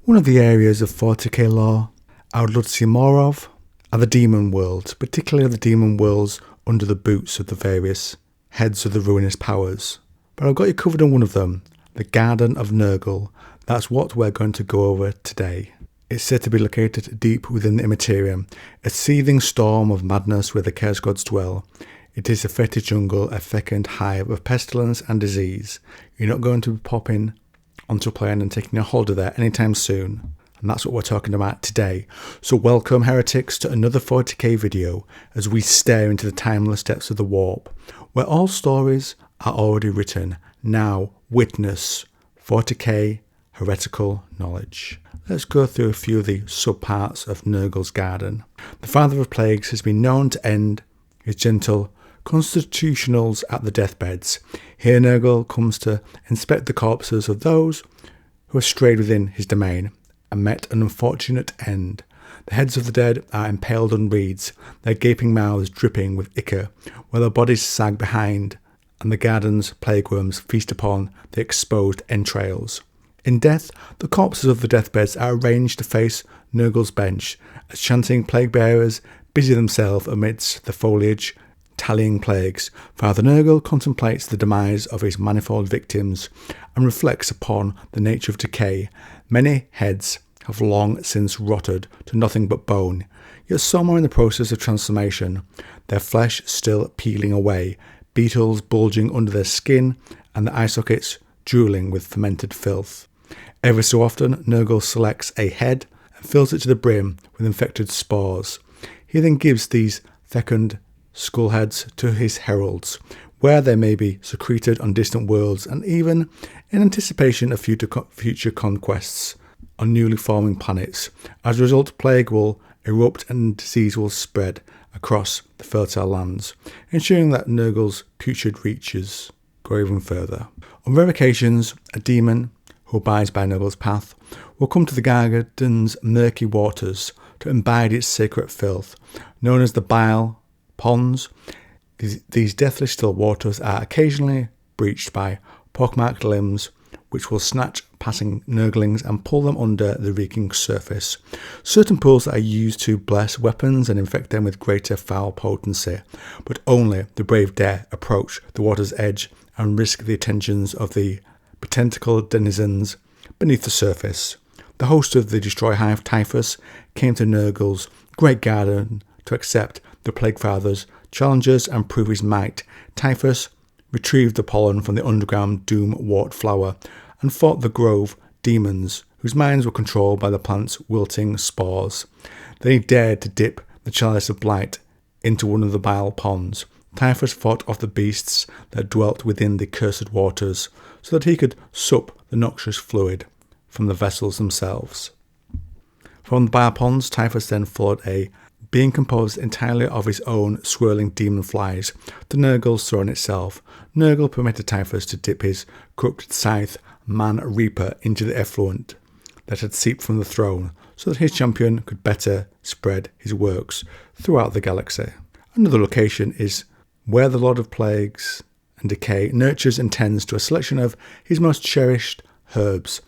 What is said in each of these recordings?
One of the areas of 40k lore I would love to see more of are the demon worlds, particularly the demon worlds under the boots of the various heads of the ruinous powers. But I've got you covered on one of them, the Garden of Nurgle. That's what we're going to go over today. It's said to be located deep within the Immaterium, a seething storm of madness where the Chaos Gods dwell. It is a fetid jungle, a fecund hive of pestilence and disease. You're not going to be popping onto a plane and taking a holiday there anytime soon. And that's what we're talking about today. So welcome heretics to another 40k video as we stare into the timeless depths of the warp, where all stories are already written. Now witness 40k heretical knowledge. Let's go through a few of the subparts of Nurgle's garden. The Father of Plagues has been known to end his gentle constitutionals at the deathbeds. Here Nurgle comes to inspect the corpses of those who have strayed within his domain and met an unfortunate end. The heads of the dead are impaled on reeds, their gaping mouths dripping with ichor, while their bodies sag behind, and the garden's plague worms feast upon the exposed entrails. In death, the corpses of the deathbeds are arranged to face Nurgle's bench, as chanting plague bearers busy themselves amidst the foliage, tallying plagues. Father Nurgle contemplates the demise of his manifold victims and reflects upon the nature of decay. Many heads have long since rotted to nothing but bone, yet some are in the process of transformation, their flesh still peeling away, beetles bulging under their skin and the eye sockets drooling with fermented filth. Every so often, Nurgle selects a head and fills it to the brim with infected spores. He then gives these fecund skull heads to his heralds, where they may be secreted on distant worlds and even in anticipation of future conquests on newly forming planets. As a result, plague will erupt and disease will spread across the fertile lands, ensuring that Nurgle's putrid reaches go even further. On rare occasions, a demon who abides by Nurgle's path will come to the garden's murky waters to imbibe its sacred filth, known as the Bile ponds. These deathly still waters are occasionally breached by pockmarked limbs, which will snatch passing Nurglings and pull them under the reeking surface. Certain pools are used to bless weapons and infect them with greater foul potency, but only the brave dare approach the water's edge and risk the attentions of the tentacled denizens beneath the surface. The host of the Destroy Hive, Typhus, came to Nurgle's great garden to accept the Plague Father's challenges and prove his might. Typhus retrieved the pollen from the underground doom-wort flower and fought the grove demons, whose minds were controlled by the plant's wilting spores. Then he dared to dip the chalice of blight into one of the bile ponds. Typhus fought off the beasts that dwelt within the cursed waters, so that he could sup the noxious fluid from the vessels themselves. From the bile ponds, Typhus then followed a being composed entirely of his own swirling demon flies to Nurgle's throne itself. Nurgle permitted Typhus to dip his corrupted scythe man reaper into the effluent that had seeped from the throne, so that his champion could better spread his works throughout the galaxy. Another location is where the Lord of Plagues and Decay nurtures and tends to a selection of his most cherished herbs,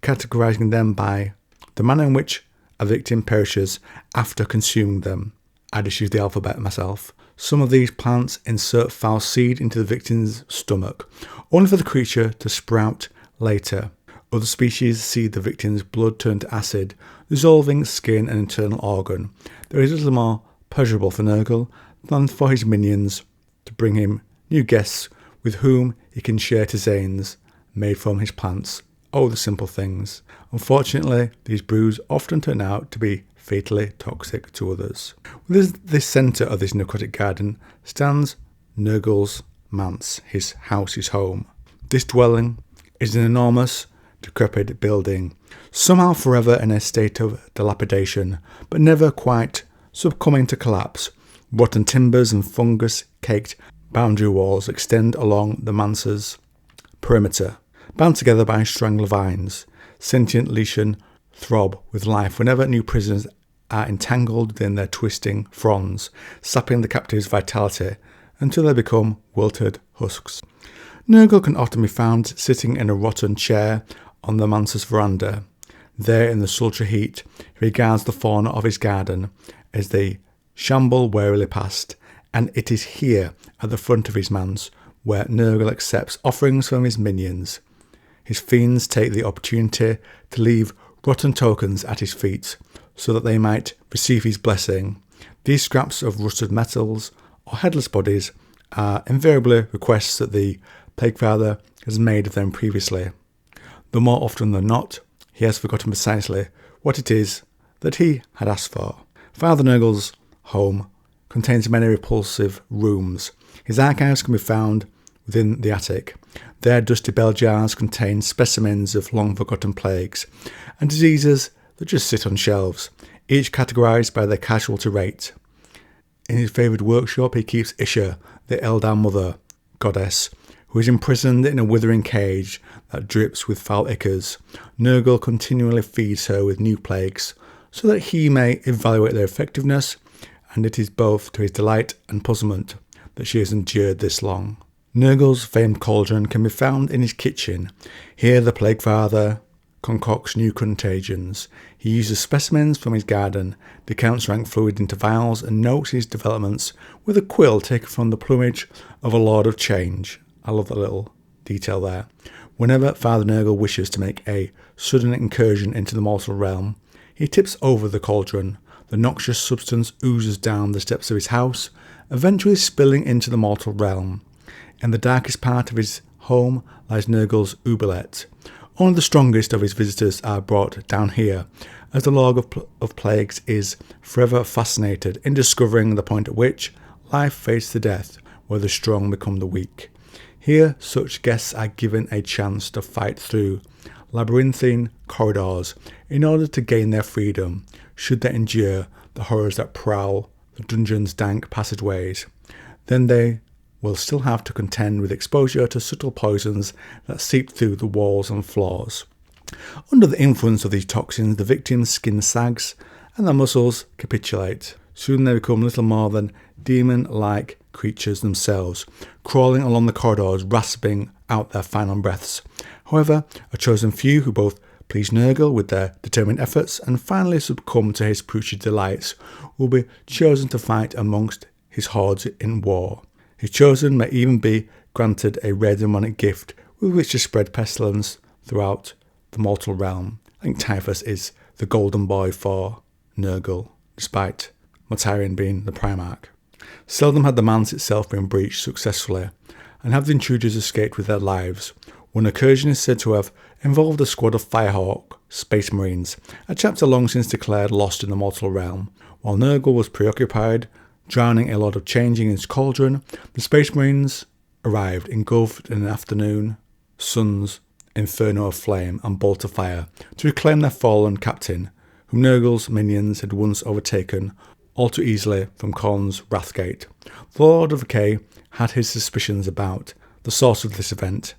categorizing them by the manner in which a victim perishes after consuming them. I just use the alphabet myself. Some of these plants insert foul seed into the victim's stomach, only for the creature to sprout later. Other species see the victim's blood turn to acid, dissolving skin and internal organ. There is little more pleasurable for Nurgle than for his minions to bring him new guests with whom he can share tisanes made from his plants. Oh, the simple things. Unfortunately, these brews often turn out to be fatally toxic to others. Within the centre of this necrotic garden stands Nurgle's manse, his house, his home. This dwelling is an enormous, decrepit building, somehow forever in a state of dilapidation, but never quite succumbing to collapse. Rotten timbers and fungus-caked boundary walls extend along the manse's perimeter, bound together by strangler vines. Sentient lichen throb with life whenever new prisoners are entangled within their twisting fronds, sapping the captive's vitality until they become wilted husks. Nurgle can often be found sitting in a rotten chair on the manse's veranda, There in the sultry heat, he regards the fauna of his garden as they shamble warily past, and it is here, at the front of his manse, where Nurgle accepts offerings from his minions. His fiends take the opportunity to leave rotten tokens at his feet, so that they might receive his blessing. These scraps of rusted metals or headless bodies are invariably requests that the Plague Father has made of them previously, though more often than not, he has forgotten precisely what it is that he had asked for. Father Nurgle's home contains many repulsive rooms. His archives can be found within the attic. Their dusty bell jars contain specimens of long-forgotten plagues and diseases that just sit on shelves, each categorised by their casualty rate. In his favoured workshop he keeps Isha, the Eldar mother, goddess, who is imprisoned in a withering cage that drips with foul ichors. Nurgle continually feeds her with new plagues, so that he may evaluate their effectiveness, and it is both to his delight and puzzlement that she has endured this long. Nurgle's famed cauldron can be found in his kitchen. Here the Plague Father concocts new contagions. He uses specimens from his garden, decounts rank fluid into vials, and notes his developments with a quill taken from the plumage of a Lord of Change. I love that little detail there. Whenever Father Nurgle wishes to make a sudden incursion into the mortal realm, he tips over the cauldron. The noxious substance oozes down the steps of his house, eventually spilling into the mortal realm. In the darkest part of his home lies Nurgle's Oubliette. Only the strongest of his visitors are brought down here, as the Lord of Plagues is forever fascinated in discovering the point at which life fades to death, where the strong become the weak. Here, such guests are given a chance to fight through labyrinthine corridors in order to gain their freedom, should they endure the horrors that prowl the dungeon's dank passageways. Then they will still have to contend with exposure to subtle poisons that seep through the walls and floors. Under the influence of these toxins, the victim's skin sags and their muscles capitulate. Soon they become little more than demon-like creatures themselves, crawling along the corridors, rasping out their final breaths. However, a chosen few who both please Nurgle with their determined efforts and finally succumb to his prussish delights will be chosen to fight amongst his hordes in war. His chosen may even be granted a rare demonic gift with which to spread pestilence throughout the mortal realm. I think Typhus is the golden boy for Nurgle, despite Mortarion being the Primarch. Seldom had the manse itself been breached successfully, and have the intruders escaped with their lives. One incursion is said to have involved a squad of Firehawk Space Marines, a chapter long since declared lost in the mortal realm. While Nurgle was preoccupied, drowning a lot of changing in his cauldron, the Space Marines arrived, engulfed in an afternoon sun's inferno of flame and bolt of fire, to reclaim their fallen captain, whom Nurgle's minions had once overtaken all too easily from Khorne's Wrathgate. The Lord of Decay had his suspicions about the source of this event,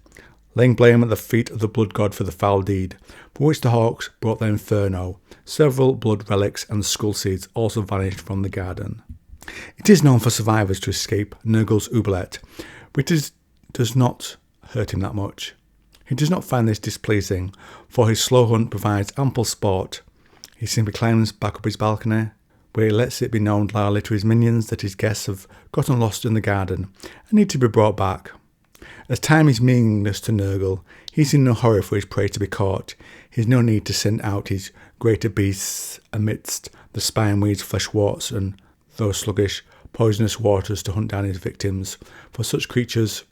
laying blame at the feet of the Blood God for the foul deed, for which the Hawks brought their inferno. Several blood relics and skull seeds also vanished from the garden. It is known for survivors to escape Nurgle's Oubliette, but it does not hurt him that much. He does not find this displeasing, for his slow hunt provides ample sport. He simply climbs back up his balcony, where he lets it be known loudly to his minions that his guests have gotten lost in the garden and need to be brought back. As time is meaningless to Nurgle, he is in no hurry for his prey to be caught. He has no need to send out his greater beasts amidst the spineweeds, fleshworts, and those sluggish, poisonous waters to hunt down his victims, for such creatures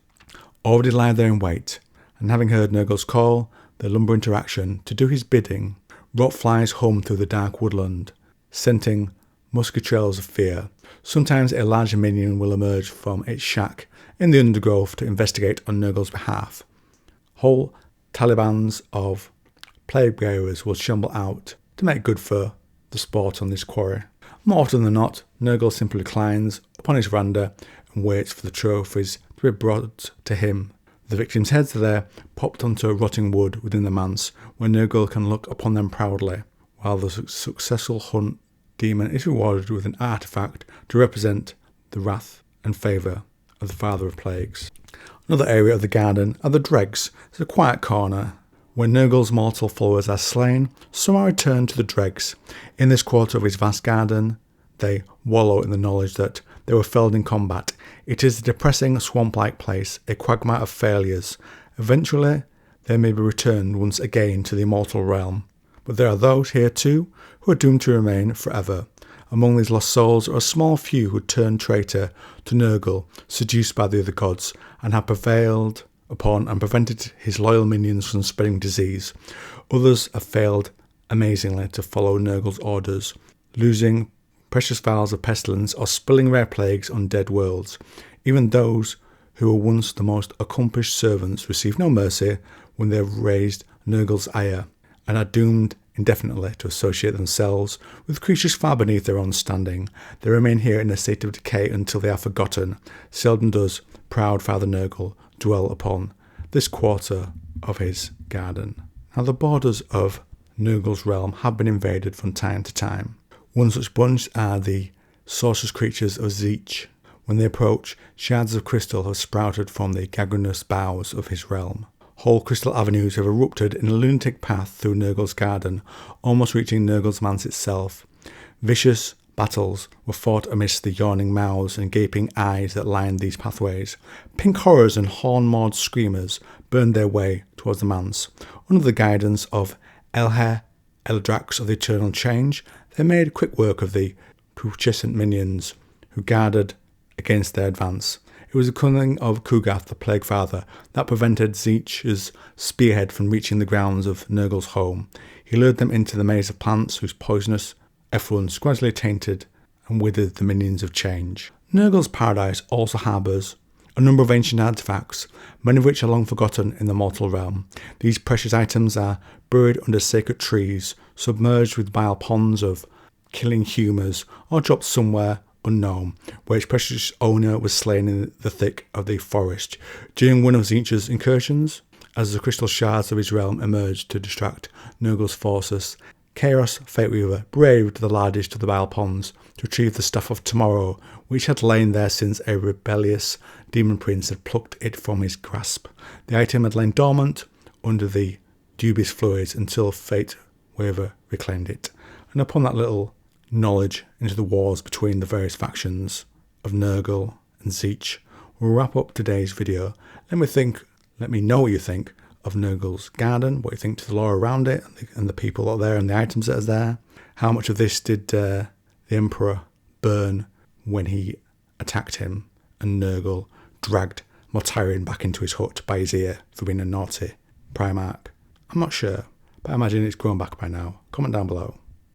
already lie there in wait, and having heard Nurgle's call, they lumber into action to do his bidding. Rot flies hum through the dark woodland, scenting musky trails of fear. Sometimes a larger minion will emerge from its shack in the undergrowth to investigate on Nurgle's behalf. Whole Talibans of plague bearers will shamble out to make good for the sport on this quarry. More often than not, Nurgle simply reclines upon his veranda and waits for the trophies to be brought to him. The victims' heads are there, popped onto rotting wood within the manse, where Nurgle can look upon them proudly, while the successful hunt demon is rewarded with an artifact to represent the wrath and favour of the Father of Plagues. Another area of the garden are the Dregs. It's a quiet corner When Nurgle's mortal followers are slain, some are returned to the dregs. In this quarter of his vast garden, they wallow in the knowledge that they were felled in combat. It is a depressing swamp-like place, a quagmire of failures. Eventually, they may be returned once again to the immortal realm. But there are those here too who are doomed to remain forever. Among these lost souls are a small few who turned traitor to Nurgle, seduced by the other gods, and have prevailed upon and prevented his loyal minions from spreading disease. Others have failed amazingly to follow Nurgle's orders, losing precious vials of pestilence or spilling rare plagues on dead worlds. Even those who were once the most accomplished servants receive no mercy when they have raised Nurgle's ire, and are doomed indefinitely to associate themselves with creatures far beneath their own standing. They remain here in a state of decay until they are forgotten. Seldom does proud Father Nurgle dwell upon this quarter of his garden. Now, the borders of Nurgle's realm have been invaded from time to time. One such bunch are the sorcerous creatures of Tzeentch. When they approach, shards of crystal have sprouted from the gangrenous boughs of his realm. Whole crystal avenues have erupted in a lunatic path through Nurgle's garden, almost reaching Nurgle's manse itself. Vicious battles were fought amidst the yawning mouths and gaping eyes that lined these pathways. Pink horrors and horn-mauled screamers burned their way towards the manse. Under the guidance of Eldrax of the Eternal Change, they made quick work of the putrescent minions who guarded against their advance. It was the cunning of Kugath, the Plague Father, that prevented Tzeentch's spearhead from reaching the grounds of Nurgle's home. He lured them into the maze of plants whose poisonous effluence gradually tainted and withered the minions of change. Nurgle's paradise also harbours a number of ancient artefacts, many of which are long forgotten in the mortal realm. These precious items are buried under sacred trees, submerged with bile ponds of killing humours, or dropped somewhere unknown, where its precious owner was slain in the thick of the forest. During one of Tzeentch's incursions, as the crystal shards of his realm emerged to distract Nurgle's forces, Chaos Fateweaver braved the largest of the bile ponds to retrieve the Staff of Tomorrow, which had lain there since a rebellious demon prince had plucked it from his grasp. The item had lain dormant under the dubious fluids until Fateweaver reclaimed it. And upon that little knowledge into the wars between the various factions of Nurgle and Tzeentch, we'll wrap up today's video. Let me know what you think of Nurgle's garden, what you think to the lore around it, and the people that are there and the items that are there. How much of this did the Emperor burn when he attacked him and Nurgle dragged Mortarion back into his hut by his ear for being a naughty Primarch? I'm not sure, but I imagine it's grown back by now. Comment down below.